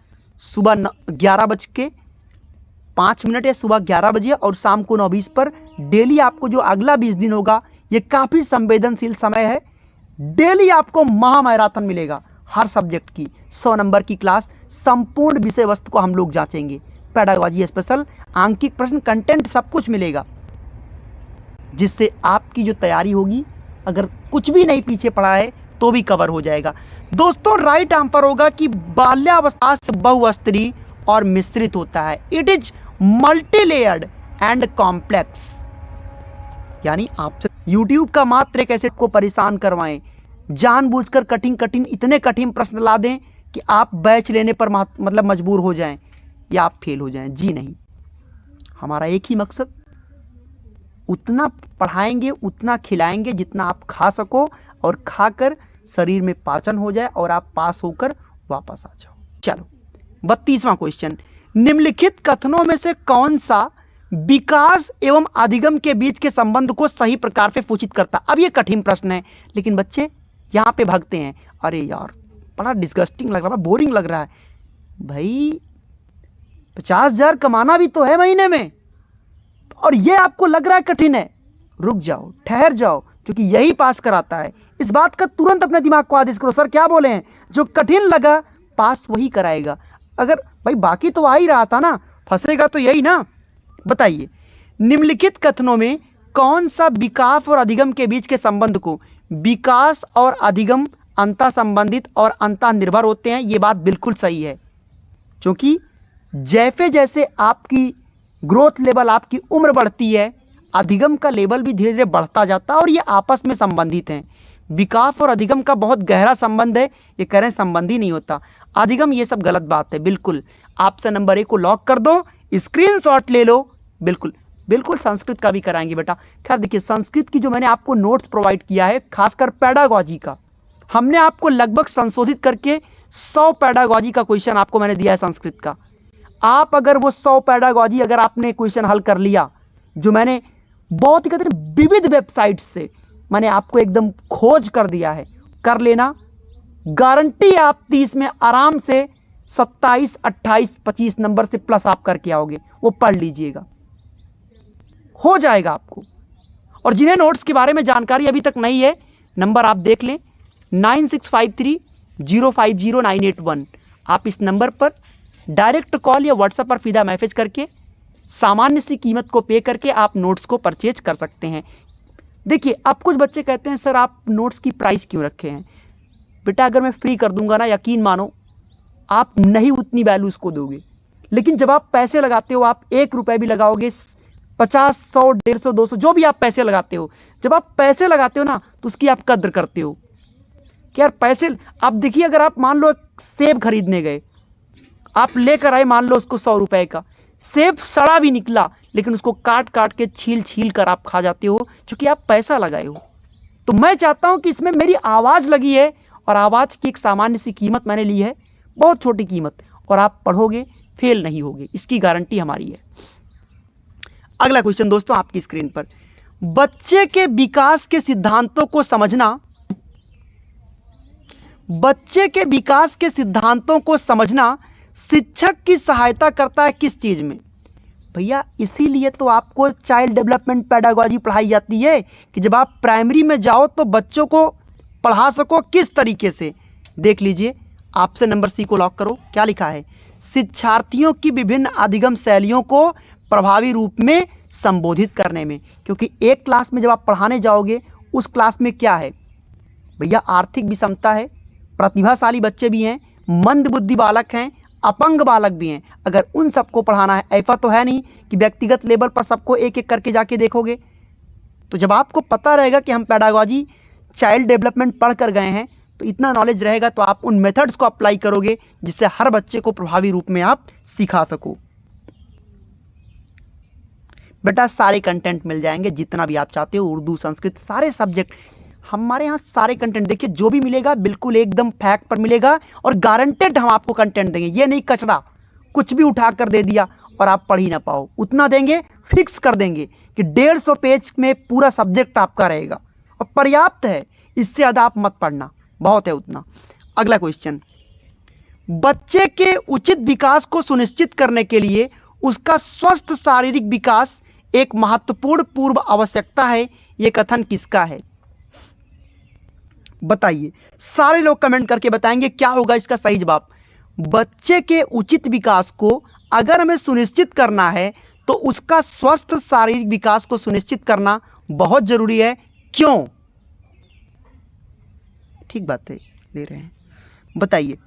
सुबह 11:05 या सुबह 11 बजे और शाम को 9:20 पर डेली आपको जो अगला 20 दिन होगा, ये काफ़ी संवेदनशील समय है। डेली आपको महामैराथन मिलेगा हर सब्जेक्ट की, 100 नंबर की क्लास, संपूर्ण विषय वस्तु को हम लोग जांचेंगे, पेडागोजी स्पेशल, आंकिक प्रश्न, कंटेंट, सब कुछ मिलेगा, जिससे आपकी जो तैयारी होगी, अगर कुछ भी नहीं पीछे पड़ा है तो भी कवर हो जाएगा। दोस्तों राइट आंसर होगा कि बाल्यावस्था बहुस्तरीय और मिश्रित होता है। It is multi layered and complex. यानी आपसे YouTube का मात्र एक ऐसे को परेशान करवाएं, जानबूझकर कठिन इतने कठिन प्रश्न ला दें कि आप बैच लेने पर मतलब मजबूर हो जाएं या आप फेल हो जाएं। जी नहीं, हमारा एक ही मकसद, उतना पढ़ाएंगे, उतना खिलाएंगे जितना आप खा सको, और खाकर शरीर में पाचन हो जाए और आप पास होकर वापस आ जाओ। चलो 32वां क्वेश्चन, निम्नलिखित कथनों में से कौन सा विकास एवं अधिगम के बीच के संबंध को सही प्रकार से सूचित करता। अब ये कठिन प्रश्न है, लेकिन बच्चे यहां पे भागते हैं, अरे यार बड़ा डिस्गस्टिंग लग रहा है, बोरिंग लग रहा है। भाई 50,000 कमाना भी तो है महीने में, और ये आपको लग रहा है कठिन है। रुक जाओ, ठहर जाओ, क्योंकि यही पास कराता है। इस बात का तुरंत अपने दिमाग को आदेश करो, सर क्या बोले हैं, जो कठिन लगा पास वही कराएगा। अगर भाई बाकी तो आ ही रहा था ना, फंसेगा तो यही ना। बताइए, निम्नलिखित कथनों में कौन सा विकास और अधिगम के बीच के संबंध को, विकास और अधिगम अंतः संबंधित और अंतः निर्भर होते हैं। ये बात बिल्कुल सही है, क्योंकि जैसे जैसे आपकी ग्रोथ लेवल, आपकी उम्र बढ़ती है, अधिगम का लेवल भी धीरे धीरे बढ़ता जाता है, और ये आपस में संबंधित हैं। विकास और अधिगम का बहुत गहरा संबंध है, ये कह रहे हैं संबंधी नहीं होता अधिगम, ये सब गलत बात है। बिल्कुल ऑप्शन नंबर 1 को लॉक कर दो, स्क्रीनशॉट ले लो। बिल्कुल बिल्कुल संस्कृत का भी कराएंगे बेटा। खैर देखिए, संस्कृत की जो मैंने आपको नोट्स प्रोवाइड किया है, खासकर पेडागोजी का, हमने आपको लगभग संशोधित करके 100 पेडागोजी का क्वेश्चन आपको मैंने दिया है संस्कृत का। आप अगर वो 100 पेडागोजी अगर आपने क्वेश्चन हल कर लिया, जो मैंने बहुत ही कहते हैं विविध वेबसाइट से मैंने आपको एकदम खोज कर दिया है, कर लेना, गारंटी आप 30 में आराम से 27, 28, 25 नंबर से प्लस आप करके आओगे। वो पढ़ लीजिएगा, हो जाएगा आपको। और जिन्हें नोट्स के बारे में जानकारी अभी तक नहीं है, नंबर आप देख लें 9653050981। आप इस नंबर पर डायरेक्ट कॉल या व्हाट्सएप पर सीधा मैसेज करके सामान्य सी कीमत को पे करके आप नोट्स को परचेज कर सकते हैं। देखिए, अब कुछ बच्चे कहते हैं सर आप नोट्स की प्राइस क्यों रखे हैं? बेटा अगर मैं फ्री कर दूंगा ना, यकीन मानो आप नहीं उतनी वैल्यू उसको दोगे। लेकिन जब आप पैसे लगाते हो, आप 1 रुपए भी लगाओगे, 50, 100, 150, 200 जो भी आप पैसे लगाते हो, जब आप पैसे लगाते हो ना तो उसकी आप कद्र करते हो कि यार पैसे। आप देखिए, अगर आप मान लो सेब खरीदने गए, आप लेकर आए मान लो उसको 100 रुपए का सेब, सड़ा भी निकला लेकिन उसको काट काट के छील छील कर आप खा जाते हो क्योंकि आप पैसा लगाए हो। तो मैं चाहता हूं कि इसमें मेरी आवाज लगी है और आवाज की एक सामान्य सी कीमत मैंने ली है, बहुत छोटी कीमत, और आप पढ़ोगे फेल नहीं होगे, इसकी गारंटी हमारी है। अगला क्वेश्चन दोस्तों आपकी स्क्रीन पर, बच्चे के विकास के सिद्धांतों को समझना, बच्चे के विकास के सिद्धांतों को समझना शिक्षक की सहायता करता है किस चीज में? भैया इसीलिए तो आपको चाइल्ड डेवलपमेंट पेडागोजी पढ़ाई जाती है कि जब आप प्राइमरी में जाओ तो बच्चों को पढ़ा सको किस तरीके से। देख लीजिए, आपसे नंबर सी को लॉक करो, क्या लिखा है? शिक्षार्थियों की विभिन्न अधिगम शैलियों को प्रभावी रूप में संबोधित करने में। क्योंकि एक क्लास में जब आप पढ़ाने जाओगे, उस क्लास में क्या है भैया? आर्थिक विषमता है, प्रतिभाशाली बच्चे भी हैं, मंद बुद्धि बालक हैं, अपंग बालक भी हैं। अगर उन सबको पढ़ाना है, ऐसा तो है नहीं कि व्यक्तिगत लेवल पर सबको एक एक करके जाके देखोगे। तो जब आपको पता रहेगा कि हम पेडागोजी चाइल्ड डेवलपमेंट पढ़ कर गए हैं, तो इतना नॉलेज रहेगा तो आप उन मेथड्स को अप्लाई करोगे जिससे हर बच्चे को प्रभावी रूप में आप सिखा सको। बेटा सारे कंटेंट मिल जाएंगे जितना भी आप चाहते हो, उर्दू, संस्कृत, सारे सब्जेक्ट हमारे यहाँ, सारे कंटेंट। देखिए जो भी मिलेगा बिल्कुल एकदम फैक्ट पर मिलेगा और गारंटेड हम आपको कंटेंट देंगे। ये नहीं कचरा कुछ भी उठा कर दे दिया और आप पढ़ ही ना पाओ, उतना देंगे, फिक्स कर देंगे कि 150 पेज में पूरा सब्जेक्ट आपका रहेगा और पर्याप्त है, इससे ज्यादा आप मत पढ़ना, बहुत है उतना। अगला क्वेश्चन, बच्चे के उचित विकास को सुनिश्चित करने के लिए उसका स्वस्थ शारीरिक विकास एक महत्वपूर्ण पूर्व आवश्यकता है, यह कथन किसका है? बताइए, सारे लोग कमेंट करके बताएंगे क्या होगा इसका सही जवाब। बच्चे के उचित विकास को अगर हमें सुनिश्चित करना है तो उसका स्वस्थ शारीरिक विकास को सुनिश्चित करना बहुत जरूरी है। क्यों? ठीक बात है, ले रहे हैं, बताइए।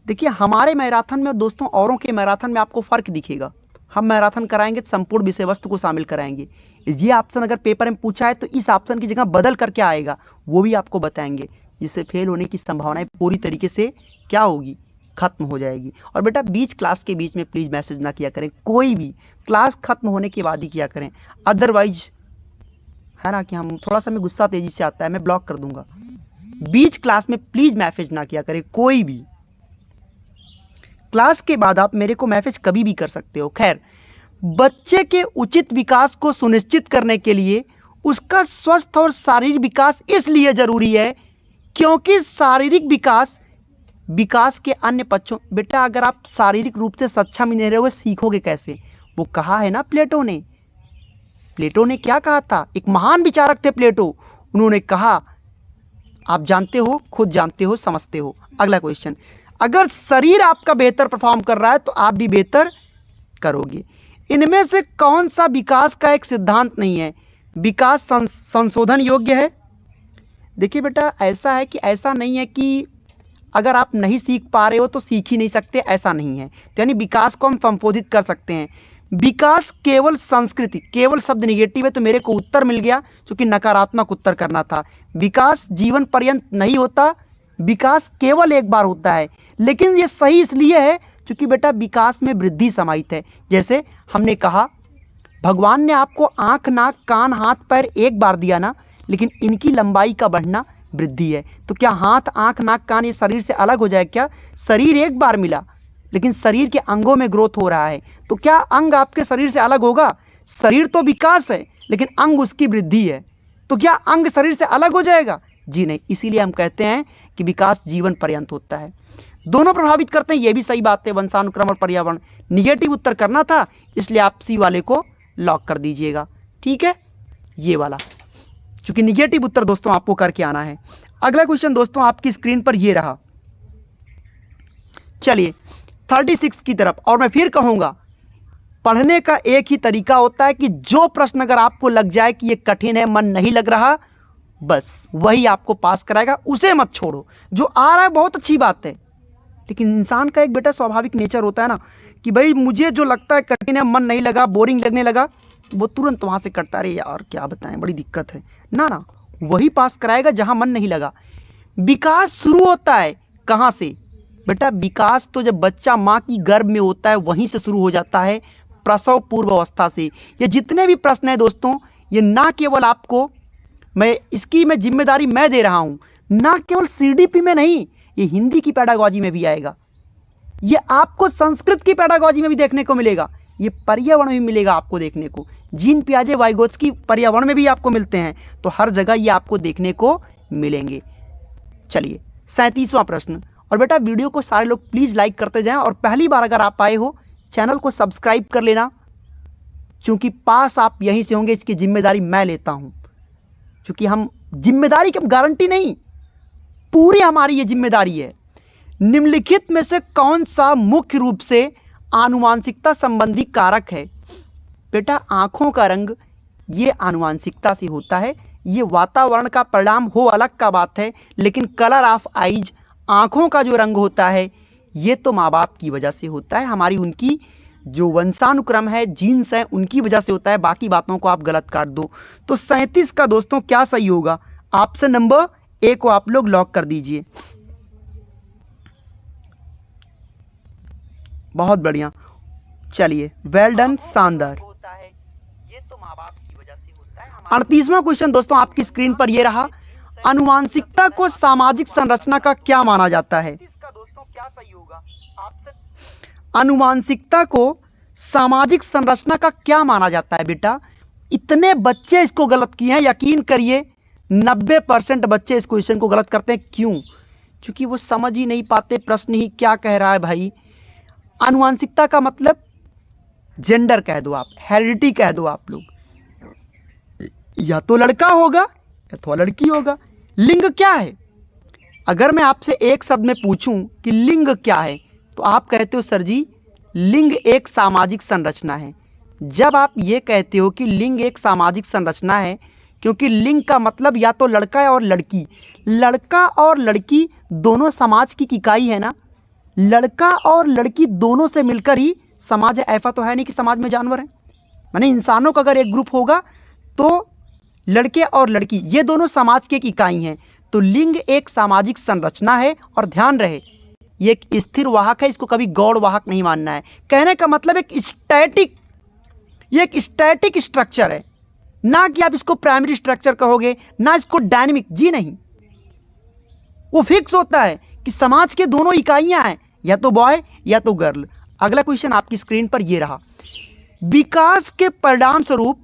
देखिए हमारे मैराथन में दोस्तों, औरों के मैराथन में आपको फर्क दिखेगा। हम मैराथन कराएंगे तो संपूर्ण विषय वस्तु को शामिल कराएंगे। ये ऑप्शन अगर पेपर में पूछा है तो इस ऑप्शन की जगह बदल कर क्या आएगा वो भी आपको बताएंगे, जिससे फेल होने की संभावनाएं पूरी तरीके से क्या होगी, खत्म हो जाएगी। और बेटा बीच क्लास के बीच में प्लीज मैसेज ना किया करें, कोई भी क्लास खत्म होने के बाद ही किया करें, अदरवाइज है ना कि हम थोड़ा सा में गुस्सा तेजी से आता है, मैं ब्लॉक कर दूंगा। बीच क्लास में प्लीज मैसेज ना किया करें कोई भी। क्लास के बाद आप मेरे को मैसेज कभी भी कर सकते हो। खैर, बच्चे के उचित विकास को सुनिश्चित करने के लिए उसका स्वस्थ और शारीरिक विकास इसलिए जरूरी है क्योंकि शारीरिक विकास के अन्य पक्षों। बेटा अगर आप शारीरिक रूप से सक्षम ही नहीं रहोगे, सीखोगे कैसे? वो कहा है ना प्लेटो ने क्या कहा था? एक महान विचारक थे प्लेटो, उन्होंने कहा, आप जानते हो, खुद जानते हो, समझते हो। अगला क्वेश्चन, अगर शरीर आपका बेहतर परफॉर्म कर रहा है तो आप भी बेहतर करोगे। इनमें से कौन सा विकास का एक सिद्धांत नहीं है? विकास संशोधन योग्य है। देखिए बेटा ऐसा है कि ऐसा नहीं है कि अगर आप नहीं सीख पा रहे हो तो सीख ही नहीं सकते, ऐसा नहीं है। तो यानी विकास को हम संशोधित कर सकते हैं। विकास केवल संस्कृति, केवल शब्द निगेटिव है तो मेरे को उत्तर मिल गया, क्योंकि नकारात्मक उत्तर करना था। विकास जीवन पर्यंत नहीं होता, विकास केवल एक बार होता है। लेकिन ये सही इसलिए है क्योंकि बेटा विकास में वृद्धि समाहित है। जैसे हमने कहा भगवान ने आपको आंख, नाक, कान, हाथ, पैर एक बार दिया ना, लेकिन इनकी लंबाई का बढ़ना वृद्धि है। तो क्या हाथ, आंख, नाक, कान ये शरीर से अलग हो जाए क्या? शरीर एक बार मिला लेकिन शरीर के अंगों में ग्रोथ हो रहा है, तो क्या अंग आपके शरीर से अलग होगा? शरीर तो विकास है लेकिन अंग उसकी वृद्धि है, तो क्या अंग शरीर से अलग हो जाएगा? जी नहीं। इसीलिए हम कहते हैं कि विकास जीवन पर्यंत होता है। दोनों प्रभावित करते हैं, ये भी सही बात है, वंशानुक्रम और पर्यावरण। निगेटिव उत्तर करना था, इसलिए आप सी वाले को लॉक कर दीजिएगा। ठीक है, ये वाला, क्योंकि निगेटिव उत्तर दोस्तों आपको करके आना है। अगला क्वेश्चन दोस्तों आपकी स्क्रीन पर ये रहा। चलिए 36 की तरफ। और मैं फिर कहूंगा, पढ़ने का एक ही तरीका होता है कि जो प्रश्न अगर आपको लग जाए कि ये कठिन है, मन नहीं लग रहा, बस वही आपको पास कराएगा, उसे मत छोड़ो। जो आ रहा है बहुत अच्छी बात है, लेकिन इंसान का एक बेटा स्वाभाविक नेचर होता है ना कि भाई मुझे जो लगता है कठिन है, मन नहीं लगा, बोरिंग लगने लगा, वो तुरंत वहां से करता रहे, यार क्या बताएं बड़ी दिक्कत है ना, वही पास कराएगा जहां मन नहीं लगा। विकास शुरू होता है कहां से बेटा? विकास तो जब बच्चा मां की गर्भ में होता है वहीं से शुरू हो जाता है, प्रसव पूर्व अवस्था से। ये जितने भी प्रश्न हैं दोस्तों, ये ना केवल आपको इसकी मैं जिम्मेदारी मैं दे रहा हूं, ना केवल सीडीपी में नहीं, ये हिंदी की पेडागॉजी में भी आएगा, ये आपको संस्कृत की पेडागॉजी में भी देखने को मिलेगा, ये पर्यावरण में भी मिलेगा आपको देखने को। जीन पियाजे वाइगोत्स्की पर्यावरण में भी आपको मिलते हैं, तो हर जगह ये आपको देखने को मिलेंगे। चलिए 37वां प्रश्न। और बेटा वीडियो को सारे लोग प्लीज लाइक करते जाएं, और पहली बार अगर आप आए हो चैनल को सब्सक्राइब कर लेना, क्योंकि पास आप यहीं से होंगे, इसकी जिम्मेदारी मैं लेता हूं। क्योंकि हम जिम्मेदारी की गारंटी नहीं, पूरी हमारी ये जिम्मेदारी है। निम्नलिखित में से कौन सा मुख्य रूप से आनुवांशिकता संबंधी कारक है? बेटा आंखों का रंग ये आनुवांशिकता से होता है, ये वातावरण का परिणाम हो अलग का बात है, लेकिन कलर ऑफ आईज, आंखों का जो रंग होता है, ये तो माँ बाप की वजह से होता है, हमारी उनकी जो वंशानुक्रम है, जीन्स है, उनकी वजह से होता है। बाकी बातों को आप गलत काट दो। तो 37 का दोस्तों क्या सही होगा? ऑप्शन नंबर ए को आप लोग लॉक कर दीजिए। बहुत बढ़िया, चलिए वेल डन, शानदार। 38वां क्वेश्चन दोस्तों आपकी स्क्रीन पर यह रहा। आनुवांशिकता को सामाजिक संरचना का क्या माना जाता है? आनुवांशिकता को सामाजिक संरचना का क्या माना जाता है बेटा? इतने बच्चे इसको गलत किए हैं, यकीन करिए 90% बच्चे इस क्वेश्चन को गलत करते हैं। क्यों? क्योंकि वो समझ ही नहीं पाते प्रश्न ही क्या कह रहा है भाई। आनुवांशिकता का मतलब जेंडर कह दो आप, हेरिडिटी कह दो आप लोग, या तो लड़का होगा या तो लड़की होगा। लिंग क्या है? अगर मैं आपसे एक शब्द में पूछूं कि लिंग क्या है, तो आप कहते हो सर जी लिंग एक सामाजिक संरचना है। जब आप ये कहते हो कि लिंग एक सामाजिक संरचना है, क्योंकि लिंग का मतलब या तो लड़का है और लड़की, लड़का और लड़की दोनों समाज की इकाई है ना, लड़का और लड़की दोनों से मिलकर ही समाज है। ऐसा तो है नहीं कि समाज में जानवर है, माने इंसानों का अगर एक ग्रुप होगा तो लड़के और लड़की ये दोनों समाज की एक इकाई हैं। तो लिंग एक सामाजिक संरचना है, और ध्यान रहे ये एक स्थिर वाहक है, इसको कभी गौड़ वाहक नहीं मानना है। कहने का मतलब एक स्टैटिक, ये एक स्टैटिक स्ट्रक्चर है, ना कि आप इसको प्राइमरी स्ट्रक्चर कहोगे, ना इसको डायनेमिक, जी नहीं, वो फिक्स होता है कि समाज के दोनों इकाइयां हैं, या तो बॉय या तो गर्ल। अगला क्वेश्चन आपकी स्क्रीन पर यह रहा। विकास के परिणाम स्वरूप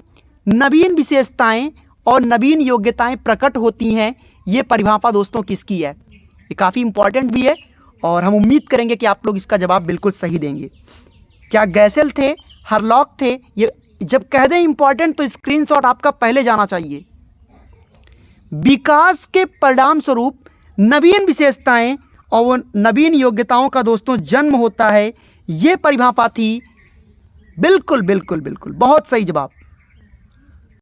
नवीन विशेषताएं और नवीन योग्यताएं प्रकट होती हैं, यह परिभाषा दोस्तों किसकी है? ये काफी इंपॉर्टेंट भी है, और हम उम्मीद करेंगे कि आप लोग इसका जवाब बिल्कुल सही देंगे। क्या गैसेल थे, हरलॉक थे? ये जब कह दें इंपॉर्टेंट तो स्क्रीनशॉट आपका पहले जाना चाहिए। विकास के परिणाम स्वरूप नवीन विशेषताएं और नवीन योग्यताओं का दोस्तों जन्म होता है, यह परिभाषा थी। बिल्कुल बिल्कुल बिल्कुल, बहुत सही जवाब।